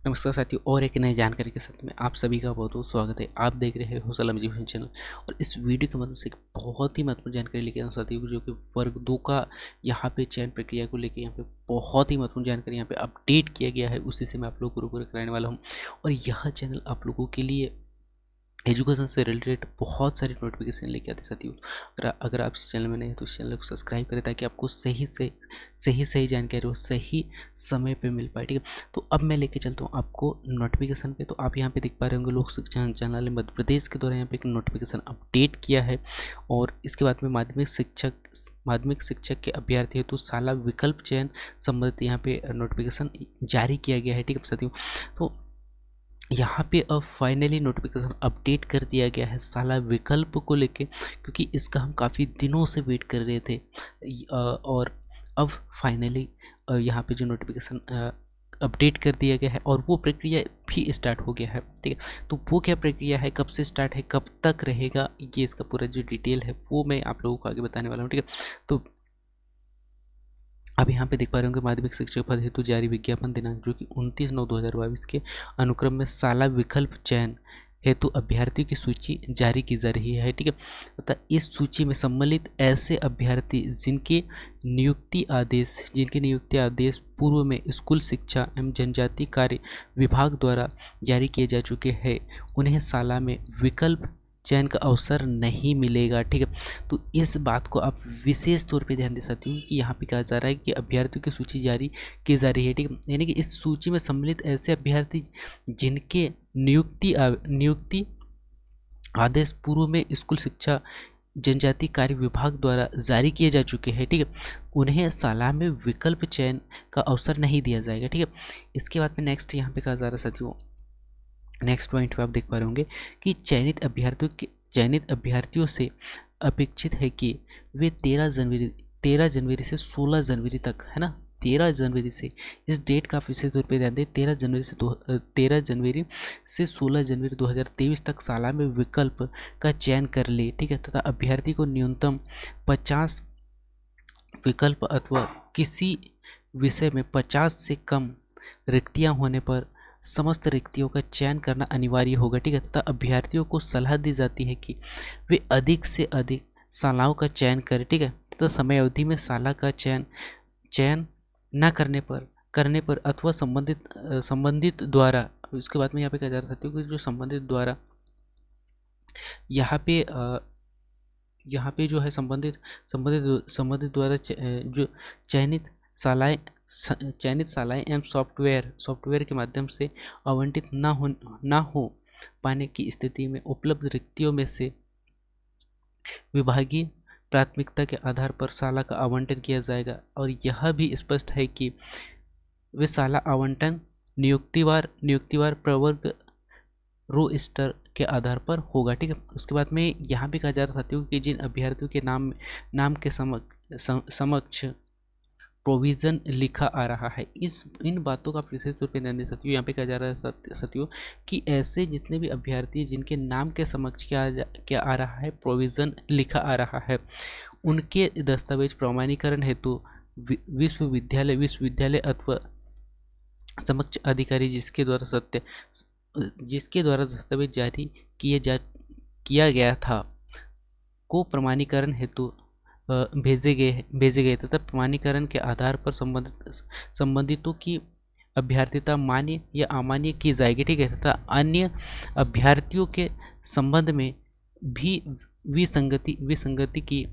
नमस्कार साथियों, और एक नई जानकारी के साथ में आप सभी का बहुत बहुत स्वागत है। आप देख रहे हैं हौसला एजुकेशन चैनल और इस वीडियो के मदद से एक बहुत ही महत्वपूर्ण जानकारी लेके आया हूं साथियों, जो कि वर्ग 2 का यहाँ पे चयन प्रक्रिया को लेके यहाँ पे बहुत ही महत्वपूर्ण जानकारी यहाँ पे अपडेट किया गया है। उसी से मैं आप लोगों को रूबरू कराने वाला हूँ और यह चैनल आप लोगों के लिए एजुकेशन से रिलेटेड बहुत सारी नोटिफिकेशन लेके आते साथियों। अगर आप इस चैनल में नहीं हैं तो इस चैनल को सब्सक्राइब करें ताकि आपको सही जानकारी हो सही समय पे मिल पाए। ठीक है, तो अब मैं लेके चलता हूँ आपको नोटिफिकेशन पे। तो आप यहाँ पे देख पा रहे होंगे, लोक शिक्षा संचालनालय मध्य प्रदेश के द्वारा यहाँ पे एक नोटिफिकेशन अपडेट किया है। और इसके बाद में माध्यमिक शिक्षक के अभ्यर्थी हेतु शाला विकल्प चयन संबंधित यहाँ पे नोटिफिकेशन जारी किया गया है। ठीक है साथियों, तो यहाँ पे अब फाइनली नोटिफिकेशन अपडेट कर दिया गया है शाला विकल्प को लेके, क्योंकि इसका हम काफ़ी दिनों से वेट कर रहे थे। और अब फाइनली यहाँ पे जो नोटिफिकेशन अपडेट कर दिया गया है और वो प्रक्रिया भी स्टार्ट हो गया है। ठीक है, तो वो क्या प्रक्रिया है, कब से स्टार्ट है, कब तक रहेगा, ये इसका पूरा जो डिटेल है वो मैं आप लोगों को आगे बताने वाला हूँ। ठीक है, तो अब यहाँ पे देख पा रहे होंगे, माध्यमिक शिक्षक पद हेतु जारी विज्ञापन दिनांक जो कि 29/9/2022 के अनुक्रम में शाला विकल्प चयन हेतु अभ्यर्थियों की सूची जारी की जा रही है। ठीक है, तथा इस सूची में सम्मिलित ऐसे अभ्यर्थी जिनके नियुक्ति आदेश पूर्व में स्कूल शिक्षा एवं जनजाति कार्य विभाग द्वारा जारी किए जा चुके हैं, उन्हें शाला में विकल्प चयन का अवसर नहीं मिलेगा। ठीक है, तो इस बात को आप विशेष तौर पे ध्यान दे सकते हो कि यहाँ पे कहा जा रहा है कि अभ्यर्थियों की सूची जारी की जा रही है। ठीक है, यानी कि इस सूची में सम्मिलित ऐसे अभ्यर्थी जिनके नियुक्ति आदेश पूर्व में स्कूल शिक्षा जनजाति कार्य विभाग द्वारा जारी किए जा चुके हैं। ठीक है, उन्हें शाला में विकल्प चयन का अवसर नहीं दिया जाएगा। ठीक है, इसके बाद में नेक्स्ट यहाँ पे कहा जा रहा है साथियों, नेक्स्ट पॉइंट पे आप देख पा रहे होंगे कि चयनित अभ्यर्थियों से अपेक्षित है कि वे 13 जनवरी से 16 जनवरी तक, है ना, 13 जनवरी से, इस डेट का आप विशेष तौर पर ध्यान दें, 13 जनवरी से 16 जनवरी 2023 तक शाला में विकल्प का चयन कर ले। ठीक है, तथा अभ्यर्थी को न्यूनतम 50 विकल्प अथवा किसी विषय में 50 से कम रिक्तियां होने पर समस्त रिक्तियों का चयन करना अनिवार्य होगा। ठीक है, तथा अभ्यर्थियों को सलाह दी जाती है कि वे अधिक से अधिक शालाओं का चयन करें। ठीक है, तथा समय अवधि में शाला का चयन न करने पर अथवा संबंधित द्वारा, उसके बाद में यहाँ पे कहा जा रहा था कि जो संबंधित द्वारा जो चयनित शालाएं एवं सॉफ्टवेयर के माध्यम से आवंटित ना हो पाने की स्थिति में उपलब्ध रिक्तियों में से विभागीय प्राथमिकता के आधार पर शाला का आवंटन किया जाएगा। और यह भी स्पष्ट है कि वे शाला आवंटन नियुक्तिवार प्रवर्ग रोस्टर के आधार पर होगा। ठीक है, उसके बाद में यहाँ पे कहा जा रहा था कि जिन अभ्यर्थियों के नाम के समक्ष प्रोविज़न लिखा आ रहा है, इन बातों का विशेष रूप से ध्यान दे सकते हो। यहाँ पे कहा जा रहा है साथियों कि ऐसे जितने भी अभ्यर्थी जिनके नाम के समक्ष क्या आ रहा है, प्रोविज़न लिखा आ रहा है, उनके दस्तावेज प्रमाणीकरण हेतु विश्वविद्यालय अथवा समक्ष अधिकारी जिसके द्वारा दस्तावेज जारी किया गया था को प्रमाणीकरण हेतु भेजे गए तथा प्रमाणीकरण के आधार पर संबंधितों की अभ्यर्थिता मान्य या अमान्य की जाएगी। ठीक है, तथा अन्य अभ्यर्थियों के संबंध में भी विसंगति की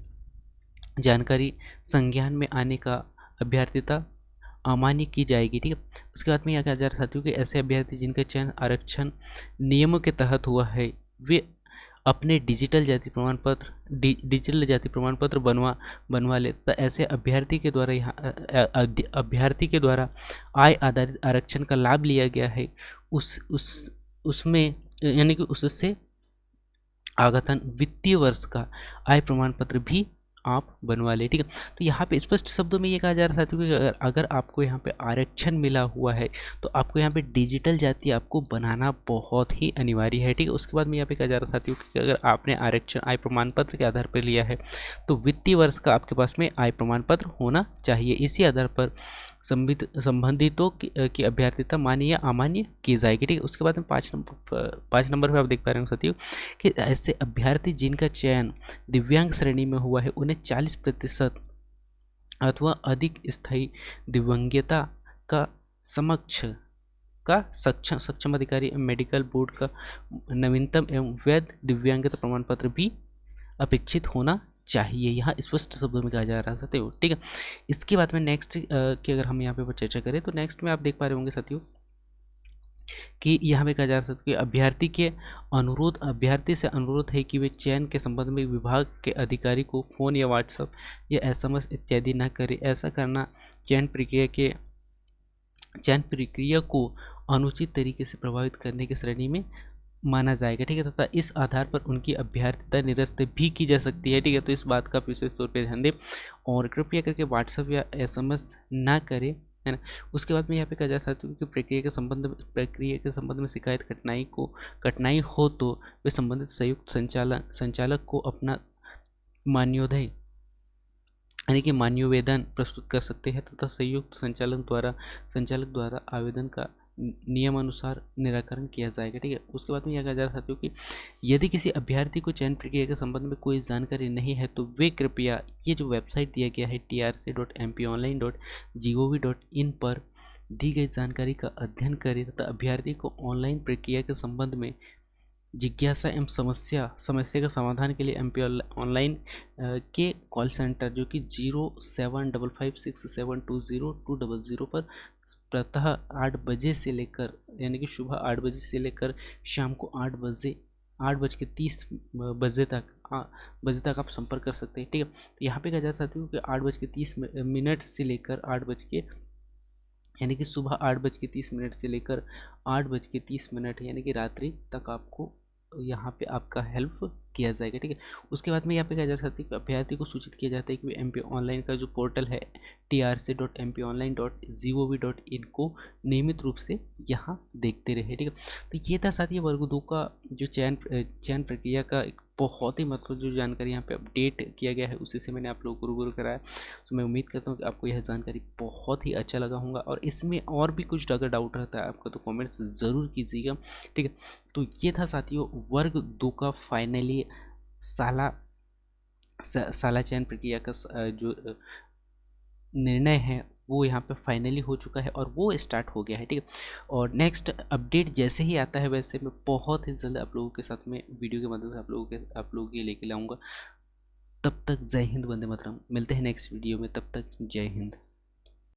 जानकारी संज्ञान में आने का अभ्यर्थिता अमान्य की जाएगी। ठीक है, उसके बाद में यह कहा जा रहा था कि ऐसे अभ्यर्थी जिनका चयन आरक्षण नियमों के तहत हुआ है, वे अपने डिजिटल जाति प्रमाण पत्र बनवा ले। तो ऐसे अभ्यर्थी के द्वारा आय आधारित आरक्षण का लाभ लिया गया है, उसमें यानी कि उससे आगतन वित्तीय वर्ष का आय प्रमाण पत्र भी आप बनवा ले। ठीक है, तो यहाँ पे स्पष्ट शब्दों में ये कहा जा रहा था कि अगर आपको यहाँ पे आरक्षण मिला हुआ है तो आपको यहाँ पे डिजिटल जाति आपको बनाना बहुत ही अनिवार्य है। ठीक है, उसके बाद में यहाँ पे कहा जा रहा था कि अगर आपने आरक्षण आय प्रमाण पत्र के आधार पर लिया है तो वित्तीय वर्ष का आपके पास में आय प्रमाण पत्र होना चाहिए। इसी आधार पर संबंधितों की अभ्यर्थिता मान्य या अमान्य की जाएगी, ठीक है। उसके बाद में 5 नंबर पे आप देख पा रहे हो साथियों कि ऐसे अभ्यर्थी जिनका चयन दिव्यांग श्रेणी में हुआ है उन्हें 40% अथवा अधिक स्थायी दिव्यांगता का समक्ष का सक्षम सक्षम अधिकारी मेडिकल बोर्ड का नवीनतम एवं वैध दिव्यांगता प्रमाण पत्र भी अपेक्षित होना चाहिए, यहाँ स्पष्ट शब्दों में कहा जा रहा है साथियों, ठीक है। इसके बाद में नेक्स्ट की अगर हम यहाँ पे चर्चा करें तो नेक्स्ट में आप देख पा रहे होंगे साथियों कि यहाँ पे कहा जा सकता है कि अभ्यर्थी से अनुरोध है कि वे चयन के संबंध में विभाग के अधिकारी को फोन या व्हाट्सएप या एसएमएस इत्यादि न करें। ऐसा करना चयन प्रक्रिया को अनुचित तरीके से प्रभावित करने की श्रेणी में माना जाएगा, ठीक है, तथा इस आधार पर उनकी अभ्यर्थिता निरस्त भी की जा सकती है, ठीक है। तो इस बात का विशेष तौर पर ध्यान दें और कृपया करके व्हाट्सएप या एसएमएस ना करें, है ना। उसके बाद में यहाँ पे कहा जा सकता है कि प्रक्रिया के संबंध में शिकायत कठिनाई हो तो वे संबंधित संयुक्त संचालक को अपना मान्योदय यानी कि मान्यवेदन प्रस्तुत कर सकते हैं तथा संयुक्त संचालक द्वारा आवेदन का नियमानुसार निराकरण किया जाएगा, ठीक है। उसके बाद में यह कहा जा सकता है कि यदि किसी अभ्यर्थी को चयन प्रक्रिया के संबंध में कोई जानकारी नहीं है तो वे कृपया ये जो वेबसाइट दिया गया है trc.mponline.gov.in पर दी गई जानकारी का अध्ययन करें तथा अभ्यर्थी को ऑनलाइन प्रक्रिया के संबंध में जिज्ञासा एवं समस्या का समाधान के लिए MP ऑनलाइन के कॉल सेंटर जो कि 07556720 पर प्रातः 8 बजे से लेकर यानी कि सुबह 8 बजे से लेकर शाम को 8:30 बजे तक आप संपर्क कर सकते हैं, ठीक है। तो यहाँ पे कहा जा सकता है कि 8:30 से लेकर 8 बजे यानी कि सुबह 8:30 से लेकर 8:30 यानी कि रात्रि तक आपको यहाँ पे आपका हेल्प किया जाएगा, ठीक है। उसके बाद में यहाँ पे कहा जा सकता है कि अभ्यर्थी को सूचित किया जाता है कि MP ऑनलाइन का जो पोर्टल है trc.mponline.gov.in को नियमित रूप से यहाँ देखते रहे, ठीक है। तो ये था साथ ही वर्ग 2 का जो चयन प्रक्रिया का एक बहुत ही मतलब जो जानकारी यहाँ पे अपडेट किया गया है उसी से मैंने आप लोगों को रूबरू कराया। तो मैं उम्मीद करता हूँ कि आपको यह जानकारी बहुत ही अच्छा लगा होगा और इसमें और भी कुछ अगर डाउट रहता है आपका तो कमेंट्स ज़रूर कीजिएगा, ठीक है। तो ये था साथियों वर्ग 2 का फाइनली साला चयन प्रक्रिया का जो निर्णय है वो यहाँ पे फाइनली हो चुका है और वो स्टार्ट हो गया है, ठीक है। और नेक्स्ट अपडेट जैसे ही आता है वैसे मैं बहुत ही जल्द आप लोगों के साथ में वीडियो के मदद से आप लोगों के लेके लाऊंगा। तब तक जय हिंद, वंदे मातरम। मिलते हैं नेक्स्ट वीडियो में, तब तक जय हिंद।